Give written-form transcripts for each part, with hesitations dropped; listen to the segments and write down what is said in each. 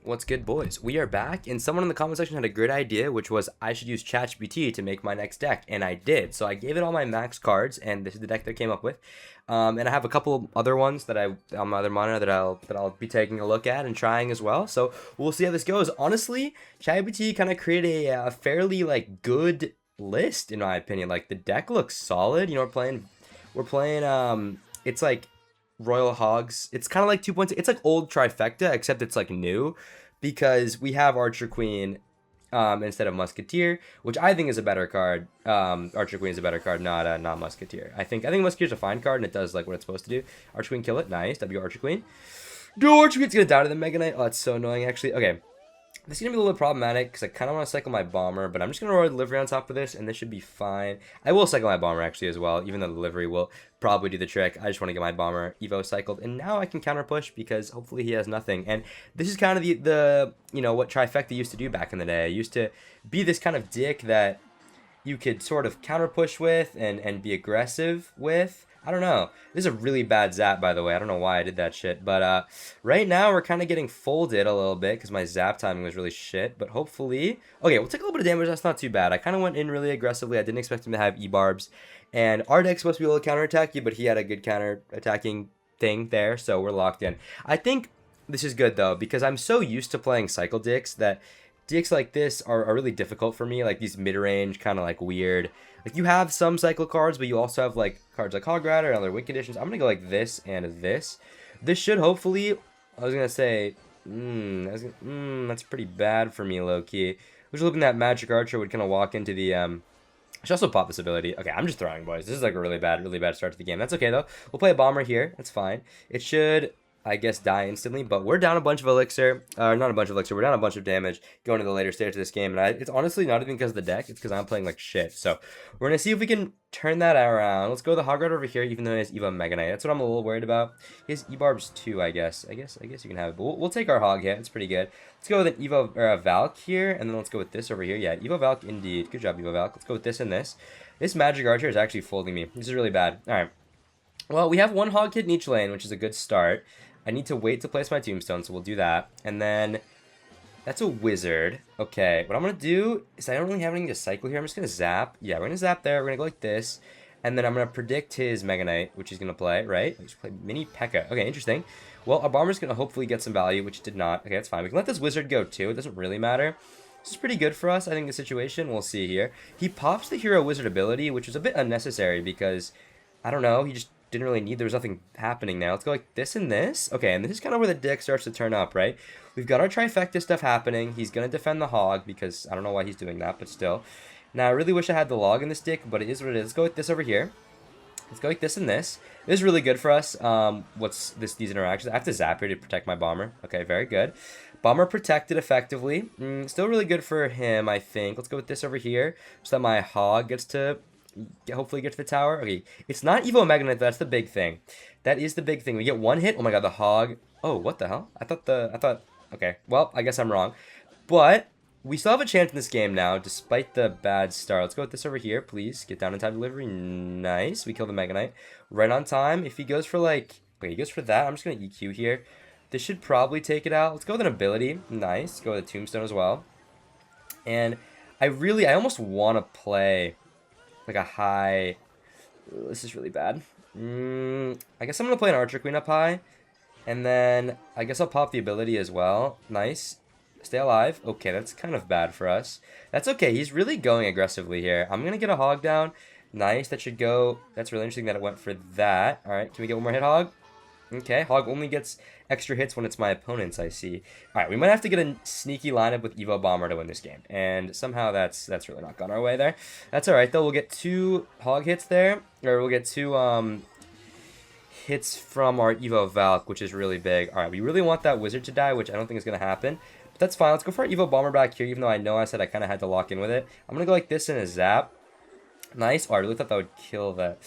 What's good, boys? We are back, and someone in the comment section had a great idea, which was I should use Chatgpt to make my next deck, and I did. So I gave it all my max cards, and this is the deck that I came up with. And I have a couple other ones that on my other monitor that I'll be taking a look at and trying as well. So we'll see how this goes. Honestly, Chatgpt kind of created a fairly good list in my opinion. Like the deck looks solid. You know, we're playing. It's like Royal Hogs. It's kind of like 2 points. It's like old Trifecta, except it's like new because we have Archer Queen instead of Musketeer, which I think is a better card. Archer Queen is a better card, not Musketeer. I think Musketeer's a fine card and it does like what it's supposed to do. Archer Queen, kill it. Nice. W Archer Queen. No, Archer Queen's gonna die to the Mega Knight. Oh, that's so annoying actually. Okay. This is going to be a little bit problematic because I kind of want to cycle my Bomber, but I'm just going to roll Delivery on top of this, and this should be fine. I will cycle my Bomber, actually, as well, even though the Delivery will probably do the trick. I just want to get my Bomber Evo cycled, and now I can counter push because hopefully he has nothing. And this is kind of the you know, what Trifecta used to do back in the day. It used to be this kind of dick that you could sort of counter push with and be aggressive with. I don't know. This is a really bad zap, by the way. I don't know why I did that shit. But right now, we're kind of getting folded a little bit because my zap timing was really shit. But hopefully... Okay, we'll take a little bit of damage. That's not too bad. I kind of went in really aggressively. I didn't expect him to have E-barbs. And our deck's supposed to be able to counterattack you, but he had a good counter-attacking thing there. So we're locked in. I think this is good, though, because I'm so used to playing Cycle Dicks that dicks like this are really difficult for me. Like these mid-range, kind of like weird... Like, you have some cycle cards, but you also have, like, cards like Hog Rider and other win conditions. I'm going to go like this and this. This should hopefully... I was going to say... that's pretty bad for me, low-key. I was looking that Magic Archer would kind of walk into the... I should also pop this ability. Okay, I'm just throwing, boys. This is, like, a really bad start to the game. That's okay, though. We'll play a Bomber here. That's fine. It should... I guess die instantly, but we're down a bunch of elixir, not a bunch of elixir, we're down a bunch of damage going to the later stage of this game, and it's honestly not even because of the deck, it's because I'm playing like shit, so we're gonna see if we can turn that around. Let's go with the Hog Rider over here, even though he has Evo Mega Knight. That's what I'm a little worried about. He has E-Barbs too, I guess you can have it, but we'll take our Hog hit, it's pretty good. Let's go with an Evo, or a Valk here, and then let's go with this over here. Yeah, Evo Valk indeed, good job Evo Valk. Let's go with this and this. This Magic Archer is actually folding me, this is really bad. Alright, well, we have one Hog hit in each lane, which is a good start. I need to wait to place my Tombstone, so we'll do that. And then, that's a Wizard. Okay, what I'm going to do is I don't really have anything to cycle here. I'm just going to zap. Yeah, we're going to zap there. We're going to go like this. And then I'm going to predict his Mega Knight, which he's going to play, right? He's play Mini P.E.K.K.A. Okay, interesting. Well, our Bomber's going to hopefully get some value, which it did not. Okay, that's fine. We can let this Wizard go, too. It doesn't really matter. This is pretty good for us, I think, the situation. We'll see here. He pops the Hero Wizard ability, which is a bit unnecessary because, I don't know, he just didn't really need, there was nothing happening now. Let's go like this and this. Okay, and this is kind of where the deck starts to turn up, right? We've got our Trifecta stuff happening. He's going to defend the Hog because I don't know why he's doing that, but still. Now, I really wish I had the log in this deck, but it is what it is. Let's go with this over here. Let's go like this and this. This is really good for us. What's these interactions? I have to zap here to protect my Bomber. Okay, very good. Bomber protected effectively. Still really good for him, I think. Let's go with this over here so that my Hog gets to... hopefully get to the tower. Okay, it's not Evo Mega Knight, that's the big thing. That is the big thing. We get one hit. Oh my god, the Hog. Oh, what the hell? I thought, okay, well, I guess I'm wrong. But we still have a chance in this game now, despite the bad start. Let's go with this over here, please. Get down in time delivery. Nice. We kill the Mega Knight. Right on time. If he goes for like, okay, he goes for that. I'm just going to EQ here. This should probably take it out. Let's go with an ability. Nice. Go with a Tombstone as well. And I almost want to play like a high... Ooh, this is really bad. I guess I'm going to play an Archer Queen up high. And then I guess I'll pop the ability as well. Nice. Stay alive. Okay, that's kind of bad for us. That's okay. He's really going aggressively here. I'm going to get a Hog down. Nice. That should go... That's really interesting that it went for that. Alright, can we get one more hit, Hog? Okay, Hog only gets extra hits when it's my opponents, I see. Alright, we might have to get a sneaky lineup with Evo Bomber to win this game. And somehow that's really not gone our way there. That's alright, though. We'll get 2 Hog hits there. Or we'll get 2 hits from our Evo Valk, which is really big. Alright, we really want that Wizard to die, which I don't think is going to happen. But that's fine. Let's go for our Evo Bomber back here, even though I know I said I kind of had to lock in with it. I'm going to go like this in a zap. Nice. Oh, I really thought that would kill that.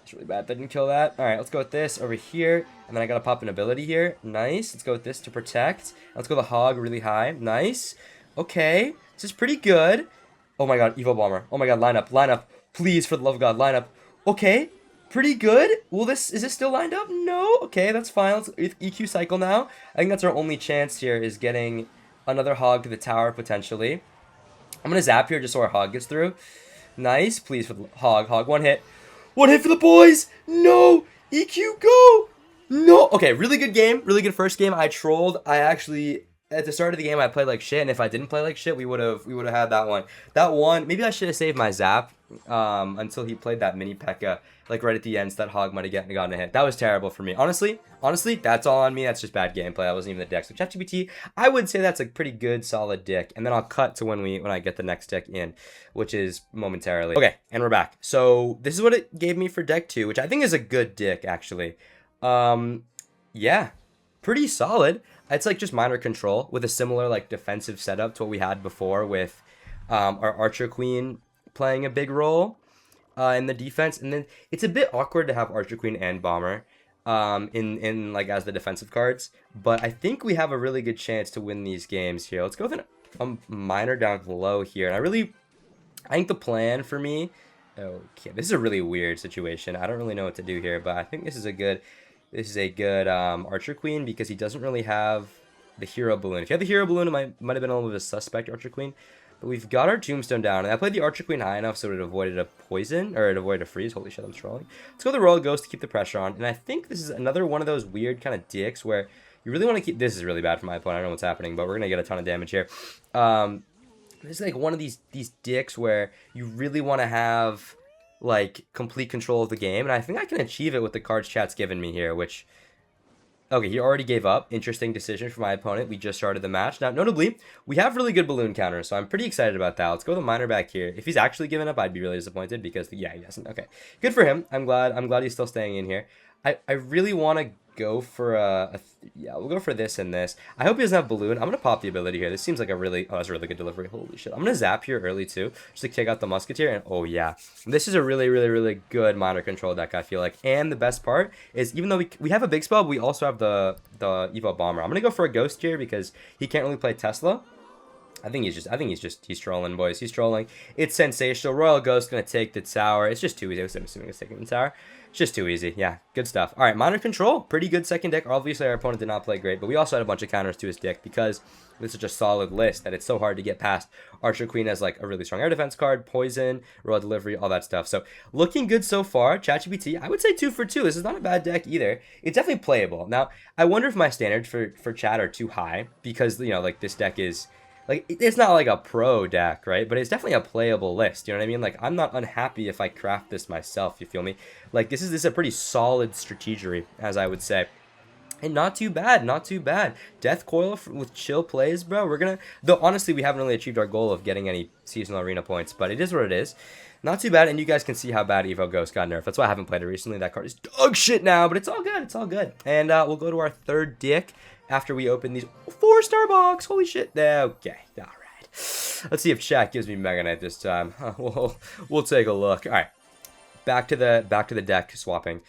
It's really bad. That didn't kill that. Alright, let's go with this over here. And then I gotta pop an ability here. Nice. Let's go with this to protect. Let's go the Hog really high. Nice. Okay. This is pretty good. Oh my god, Evo Bomber. Oh my god, line up. Line up. Please, for the love of God, line up. Okay. Pretty good. Is this still lined up? No. Okay, that's fine. Let's EQ cycle now. I think that's our only chance here is getting Another hog to the tower, potentially. I'm going to zap here just so our hog gets through. Nice. Please for the hog. Hog, one hit. One hit for the boys. No. EQ, go. No. Okay, really good game. Really good first game. I trolled. I actually, at the start of the game, I played like shit. And if I didn't play like shit, we would have had that one. That one, maybe I should have saved my zap until he played that mini P.E.K.K.A. Like right at the end, so that hog might have gotten a hit. That was terrible for me. Honestly, that's all on me. That's just bad gameplay. That wasn't even the deck. So ChatGPT, I would say that's a pretty good, solid dick. And then I'll cut to when I get the next deck in, which is momentarily. Okay, and we're back. So this is what it gave me for deck 2, which I think is a good dick, actually. Yeah, pretty solid. It's like just minor control with a similar like defensive setup to what we had before with our Archer Queen playing a big role in the defense, and then it's a bit awkward to have Archer Queen and Bomber in like as the defensive cards. But I think we have a really good chance to win these games here. Let's go with a miner down low here, and I think the plan for me. Okay, this is a really weird situation. I don't really know what to do here, but I think this is a good Archer Queen because he doesn't really have the Hero Balloon. If you had the Hero Balloon, it might have been a little bit of a suspect Archer Queen. But we've got our Tombstone down, and I played the Archer Queen high enough so it avoided a poison, or it avoided a freeze. Holy shit, I'm trolling. Let's go with the Royal Ghost to keep the pressure on, and I think this is another one of those weird kind of dicks where you really want to keep... This is really bad for my opponent. I don't know what's happening, but we're going to get a ton of damage here. This is like one of these dicks where you really want to have like complete control of the game, and I think I can achieve it with the cards chat's given me here, which... Okay, he already gave up. Interesting decision for my opponent. We just started the match. Now, notably, we have really good balloon counters, so I'm pretty excited about that. Let's go with the miner back here. If he's actually given up, I'd be really disappointed because, yeah, he hasn't. Okay, good for him. I'm glad he's still staying in here. I really want to go for yeah, we'll go for this and this. I hope he doesn't have balloon. I'm gonna pop the ability here. This seems like that's a really good delivery. Holy shit. I'm gonna zap here early too, just to kick out the musketeer, and oh yeah, this is a really good miner control deck, I feel like. And the best part is, even though we have a big spell, we also have the Evo Bomber. I'm gonna go for a ghost here because he can't really play Tesla. He's trolling, boys. He's trolling. It's sensational. Royal Ghost gonna take the tower. It's just too easy. I'm assuming it's taking the tower. It's just too easy. Yeah, good stuff. All right, Miner Control. Pretty good second deck. Obviously, our opponent did not play great, but we also had a bunch of counters to his deck because it's such a solid list that it's so hard to get past. Archer Queen has like a really strong air defense card, poison, royal delivery, all that stuff. So looking good so far. ChatGPT, I would say 2 for 2. This is not a bad deck either. It's definitely playable. Now, I wonder if my standards for chat are too high because, you know, like this deck is... Like, it's not like a pro deck, right? But it's definitely a playable list, you know what I mean? Like, I'm not unhappy if I craft this myself, you feel me? Like, this is a pretty solid strategery, as I would say. And not too bad, not too bad. Death Coil with chill plays, bro. We're gonna... Though, honestly, we haven't really achieved our goal of getting any seasonal arena points, but it is what it is. Not too bad, and you guys can see how bad Evo Ghost got nerfed. That's why I haven't played it recently. That card is dog shit now, but it's all good, it's all good. And we'll go to our third dick after we open these 4-star box. Holy shit. Okay, all right. Let's see if chat gives me Mega Knight this time. We'll take a look. All right, back to the deck swapping.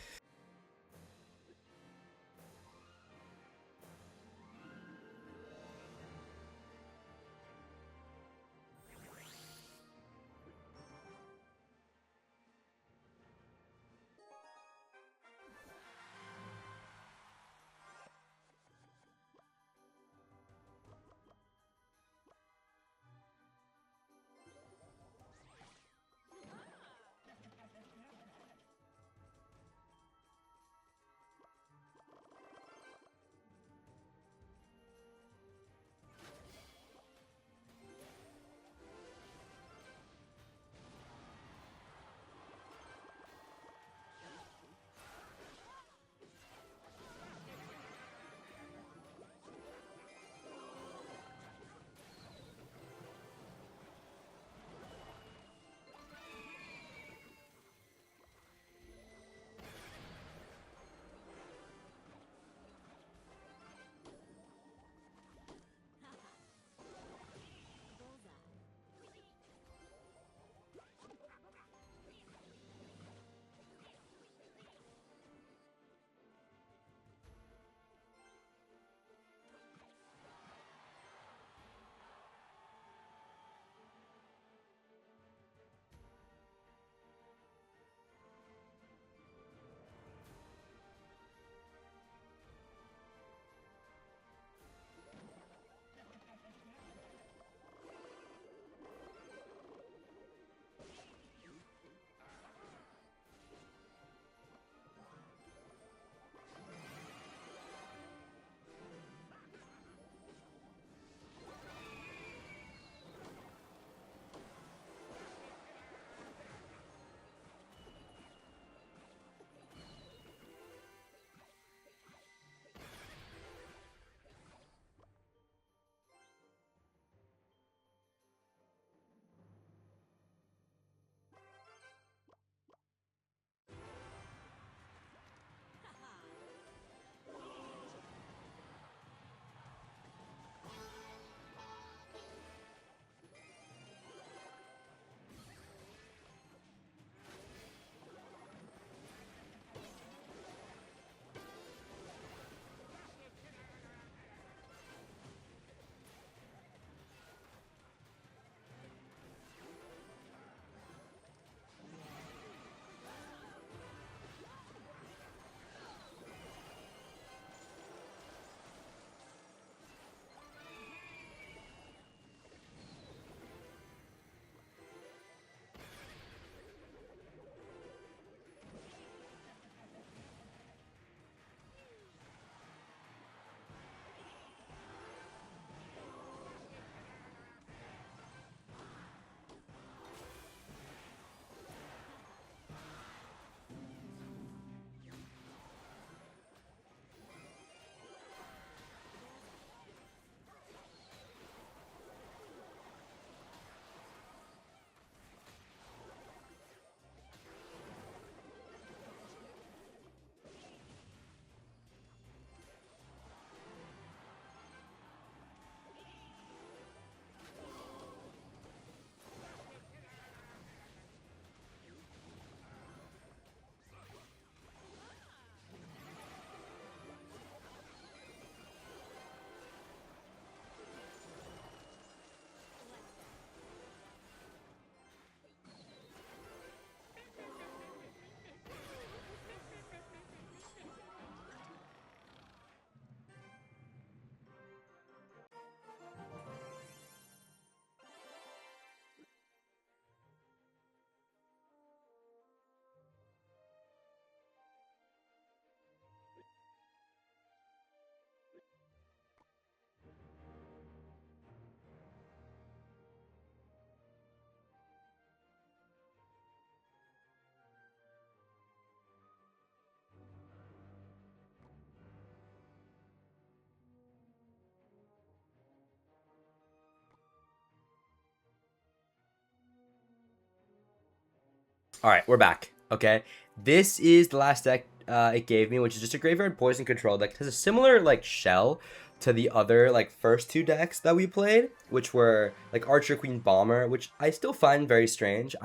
All right, we're back. Okay, this is the last deck it gave me, which is just a graveyard poison control deck. It has a similar like shell to the other like first two decks that we played, which were like Archer Queen Bomber, which I still find very strange.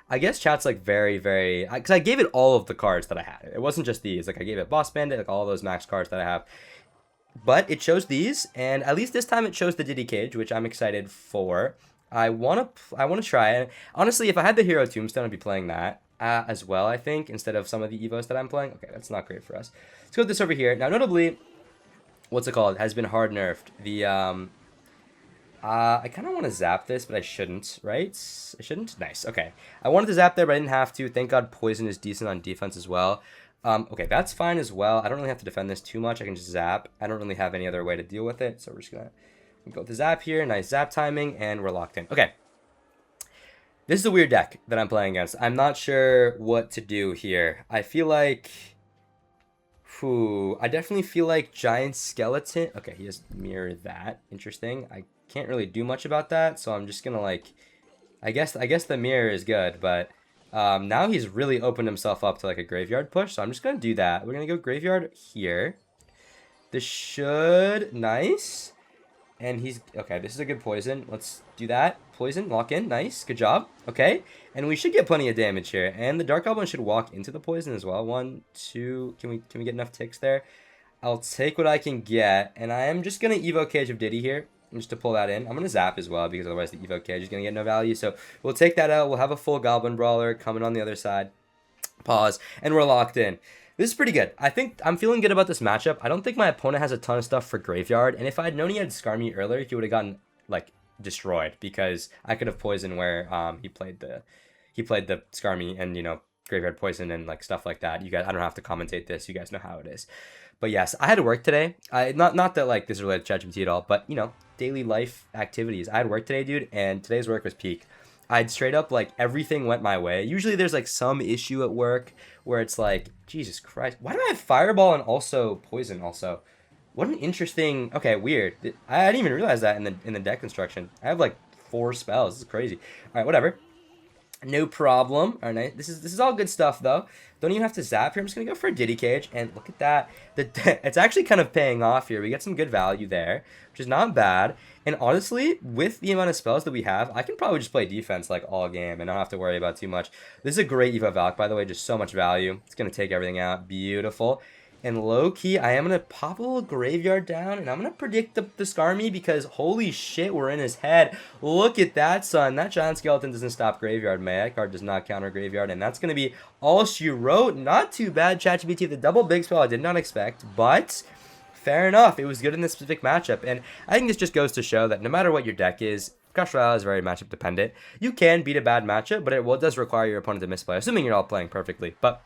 I guess chat's like very because I gave it all of the cards that I had. It wasn't just these. Like I gave it Boss Bandit, like all those max cards that I have. But it chose these, and at least this time it chose the Diddy Cage, which I'm excited for. I wanna try it. Honestly, if I had the Hero Tombstone, I'd be playing that as well. I think instead of some of the Evos that I'm playing. Okay, that's not great for us. Let's go with this over here. Now, notably, what's it called? It has been hard nerfed. The I kind of want to zap this, but I shouldn't, right? I shouldn't? Nice, okay. I wanted to zap there, but I didn't have to. Thank God Poison is decent on defense as well. Okay, that's fine as well. I don't really have to defend this too much. I can just zap. I don't really have any other way to deal with it, so we're just going to go with the zap here. Nice zap timing, and we're locked in. Okay. This is a weird deck that I'm playing against. I'm not sure what to do here. I feel like... I definitely feel like Giant Skeleton... Okay, he has Mirror that. Interesting. I can't really do much about that, so I'm just gonna like... I guess the Mirror is good, but... now he's really opened himself up to like a graveyard push, so I'm just gonna do that. We're gonna go graveyard here. This should... Nice. And he's... Okay, this is a good poison. Let's do that. Poison, lock in. Nice. Good job. Okay. And we should get plenty of damage here. And the Dark Goblin should walk into the poison as well. 1, 2... Can we get enough ticks there? I'll take what I can get. And I am just going to Evo Cage of Diddy here. Just to pull that in. I'm going to zap as well, because otherwise the Evo Cage is going to get no value. So we'll take that out. We'll have a full Goblin Brawler coming on the other side. Pause. And we're locked in. This is pretty good. I think I'm feeling good about this matchup. I don't think my opponent has a ton of stuff for graveyard. And if I had known he had Skarmy earlier, he would have gotten like destroyed, because I could have poisoned where he played the Skarmy and, you know, graveyard poison and like stuff like that. You guys, I don't have to commentate this. You guys know how it is. But yes, I had to work today. Not that like this is related to ChatGPT at all, but you know, daily life activities. I had work today, dude, and today's work was peak. I'd straight up, like, everything went my way. Usually there's, like, some issue at work where it's like, Jesus Christ, why do I have Fireball and also Poison also? What an interesting... Okay, weird. I didn't even realize that in the deck construction. I have, like, 4 spells. This is crazy. All right, whatever. No problem. All right, this is all good stuff, though. Don't even have to zap here. I'm just going to go for a Diddy Cage, and look at that. It's actually kind of paying off here. We get some good value there, which is not bad. And honestly, with the amount of spells that we have, I can probably just play defense like all game and not have to worry about too much. This is a great Evo Valk, by the way, just so much value. It's going to take everything out. Beautiful. And low-key, I am going to pop a little graveyard down, and I'm going to predict the Skarmy, because holy shit, we're in his head. Look at that, son. That Giant Skeleton doesn't stop graveyard, man. That card does not counter graveyard, and that's going to be all she wrote. Not too bad, ChatGPT. The double big spell I did not expect, but... Fair enough. It was good in this specific matchup, and I think this just goes to show that no matter what your deck is, Clash Royale is very matchup dependent. You can beat a bad matchup, but it does require your opponent to misplay, assuming you're all playing perfectly. But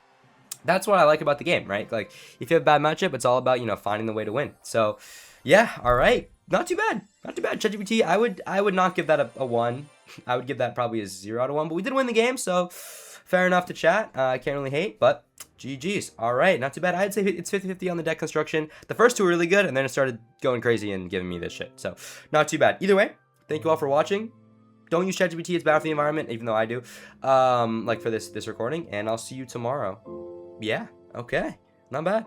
that's what I like about the game, right? Like, if you have a bad matchup, it's all about, you know, finding the way to win. So, yeah, all right. Not too bad. Not too bad. ChatGPT, I would not give that a 1. I would give that probably a 0 out of 1, but we did win the game, so fair enough to chat. I can't really hate, but GG's. All right, not too bad. I'd say it's 50-50 on the deck construction. The first 2 were really good, and then it started going crazy and giving me this shit. So, not too bad. Either way, thank you all for watching. Don't use ChatGPT. It's bad for the environment, even though I do. Like for this recording, and I'll see you tomorrow. Yeah, okay. Not bad.